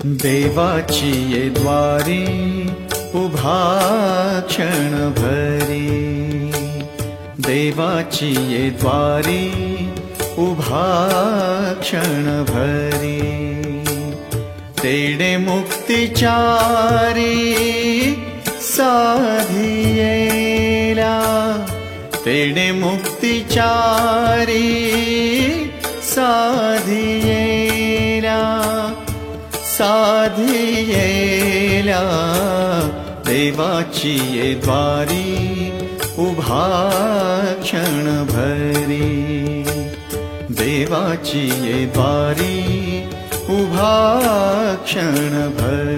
देवाची ये द्वारी उभा क्षण भरी, देवाची ये द्वारी उभा क्षण भरी, तेडे मुक्तिचारी साधियेला, तेडे मुक्तिचारी साधियेला, साधियेला, देवाची ये द्वारी उभा क्षण भरी, देवाची ये द्वारी उभा क्षण भरी।